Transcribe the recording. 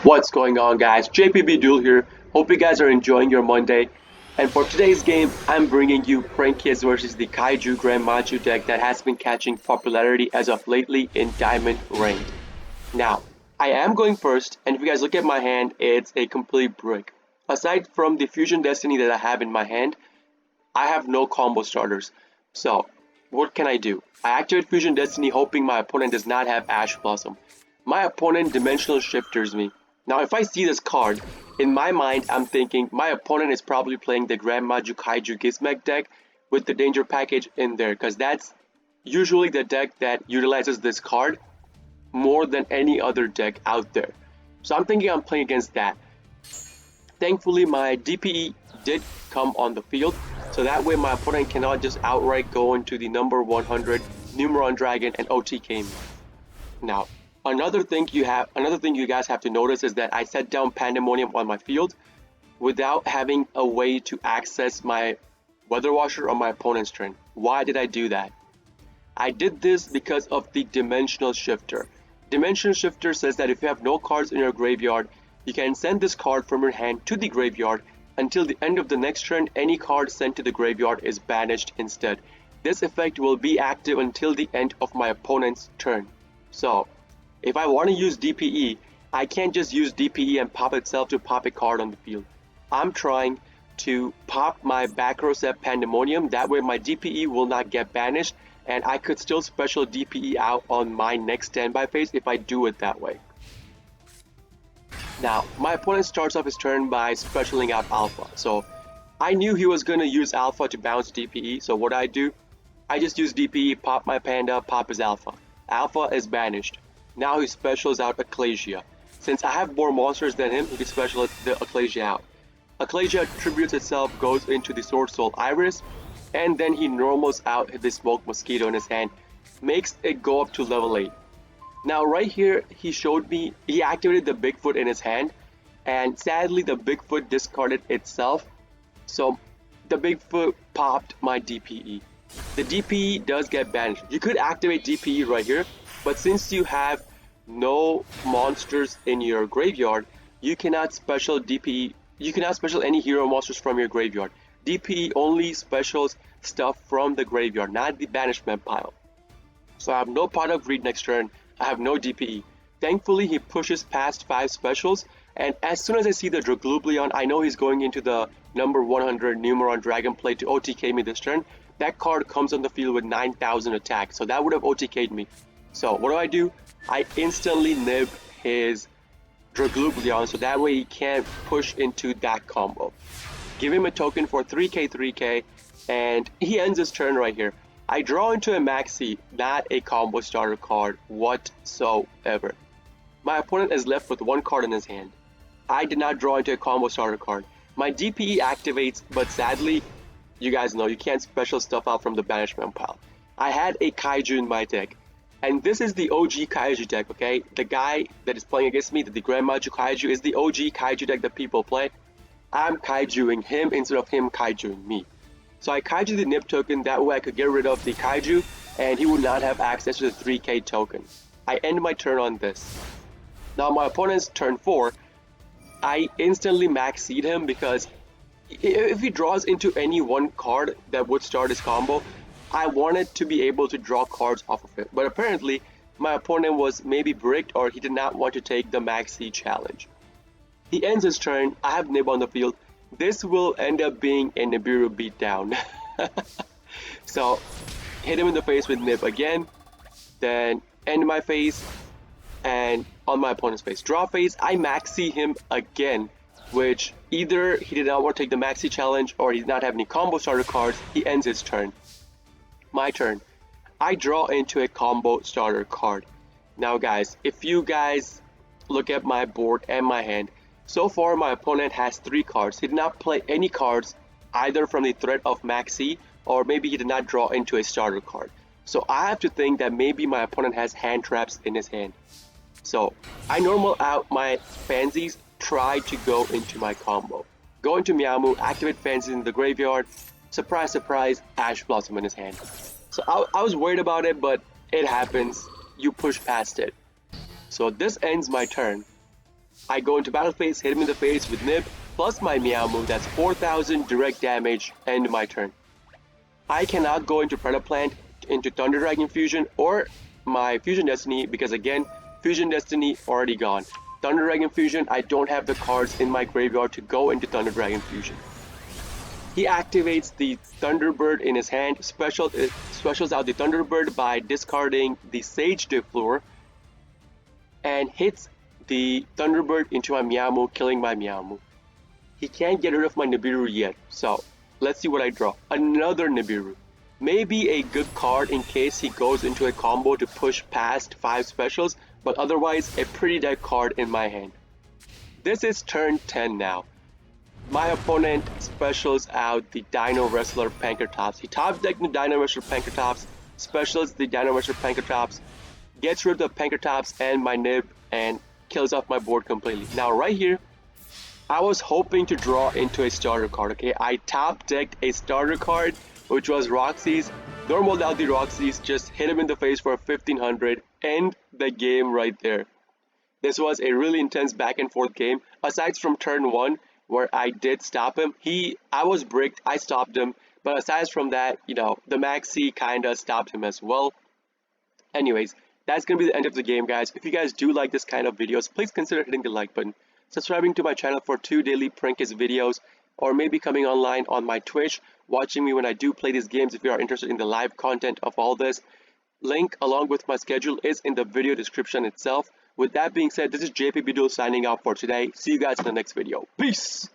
What's going on, guys? JPB Duel here. Hope you guys are enjoying your Monday. And for today's game, I'm bringing you Prank Kids versus the Kaiju Grand Maju deck that has been catching popularity as of lately in Diamond Ranked. Now, I am going first, and if you guys look at my hand, it's a complete brick. Aside from the Fusion Destiny that I have in my hand, I have no combo starters. So, what can I do? I activate Fusion Destiny hoping my opponent does not have Ash Blossom. My opponent dimensional shifters me. Now if I see this card, in my mind I'm thinking my opponent is probably playing the Grand Maju Kaiju Gizmek deck with the danger package in there, because that's usually the deck that utilizes this card more than any other deck out there. So I'm thinking I'm playing against that. Thankfully my DPE did come on the field, so that way my opponent cannot just outright go into the number 100 Numeron Dragon and OTK me. Now, another thing you guys have to notice is that I set down Pandemonium on my field without having a way to access my Weather Washer on my opponent's turn. Why did I do that? I did this because of the Dimensional Shifter. Dimensional Shifter says that if you have no cards in your graveyard, you can send this card from your hand to the graveyard until the end of the next turn. Any card sent to the graveyard is banished instead. This effect will be active until the end of my opponent's turn. So, if I want to use DPE, I can't just use DPE and pop itself to pop a card on the field. I'm trying to pop my back row set Pandemonium, that way my DPE will not get banished, and I could still special DPE out on my next standby phase if I do it that way. Now, my opponent starts off his turn by specialing out Alpha, so I knew he was going to use Alpha to bounce DPE, so what I do? I just use DPE, pop my Panda, pop his Alpha. Alpha is banished. Now he specials out Ecclesia. Since I have more monsters than him, he can special the Ecclesia out. Ecclesia attributes itself, goes into the Sword Soul Iris, and then he normals out the Smoke Mosquito in his hand, makes it go up to level 8. Now right here, he showed me, he activated the Bigfoot in his hand, and sadly the Bigfoot discarded itself, so the Bigfoot popped my DPE. The DPE does get banished. You could activate DPE right here, but since you have no monsters in your graveyard, you cannot special DPE. You cannot special any hero monsters from your graveyard. DPE only specials stuff from the graveyard, not the banishment pile. So I have no Pot of Greed next turn. I have no DPE. Thankfully, he pushes past 5 specials, and as soon as I see the Draglublion, I know he's going into the number 100 Numeron Dragon play to OTK me this turn. That card comes on the field with 9,000 attack, so that would have OTK'd me. So what do? I instantly nib his Draglublion, so that way he can't push into that combo. Give him a token for 3k, and he ends his turn right here. I draw into a Maxi, not a combo starter card whatsoever. My opponent is left with 1 card in his hand. I did not draw into a combo starter card. My DPE activates, but sadly, you guys know you can't special stuff out from the banishment pile. I had a Kaiju in my deck. And this is the OG Kaiju deck, okay? The guy that is playing against me, the Grand Maju Kaiju, is the OG Kaiju deck that people play. I'm Kaijuing him instead of him Kaijuing me. So I Kaiju the Nib token, that way I could get rid of the Kaiju, and he would not have access to the 3k token. I end my turn on this. Now my opponent's turn 4, I instantly max seed him because if he draws into any one card that would start his combo, I wanted to be able to draw cards off of it, but apparently my opponent was maybe bricked or he did not want to take the Maxi challenge. He ends his turn, I have Nib on the field. This will end up being a NIBIRU beatdown. So, hit him in the face with Nib again, then end my phase, and on my opponent's face. Draw phase, I Maxi him again, which either he did not want to take the Maxi challenge or he did not have any combo starter cards. He ends his turn. My turn. I draw into a combo starter card. Now guys, if you guys look at my board and my hand, so far my opponent has 3 cards. He did not play any cards either from the threat of Maxi, or maybe he did not draw into a starter card. So I have to think that maybe my opponent has hand traps in his hand. So I normal out my Fansies, try to go into my combo. Go into Miamu, activate Fansies in the graveyard. Surprise, surprise, Ash Blossom in his hand. So I was worried about it, but it happens. You push past it. So this ends my turn. I go into battle phase, hit him in the face with Nib, plus my Meow move, that's 4000 direct damage, end my turn. I cannot go into Predator Plant, into Thunder Dragon Fusion, or my Fusion Destiny, because again, Fusion Destiny already gone. Thunder Dragon Fusion, I don't have the cards in my graveyard to go into Thunder Dragon Fusion. He activates the Thunderbird in his hand, specials out the Thunderbird by discarding the Sage Defleur, and hits the Thunderbird into my Meowmoo, killing my Meowmoo. He can't get rid of my Nibiru yet, so let's see what I draw. Another Nibiru. Maybe a good card in case he goes into a combo to push past 5 specials, but otherwise a pretty dead card in my hand. This is turn 10 now. My opponent specials out the Dino Wrestler Pankratops. He top decked the Dino Wrestler Pankratops, specials the Dino Wrestler Pankratops, gets rid of the Pankratops and my Nib, and kills off my board completely. Now right here, I was hoping to draw into a starter card, okay? I top decked a starter card, which was Roxy's. Normal out the Roxy's, just hit him in the face for 1500, end the game right there. This was a really intense back and forth game. Aside from turn 1, where I did stop him, I was bricked, I stopped him, but aside from that, you know, the Maxi kinda stopped him as well. Anyways, that's gonna be the end of the game, guys. If you guys do like this kind of videos, please consider hitting the like button, subscribing to my channel for 2 daily prankkids videos, or maybe coming online on my Twitch, watching me when I do play these games if you are interested in the live content of all this. Link along with my schedule is in the video description itself. With that being said, this is JPB Duel signing out for today. See you guys in the next video. Peace!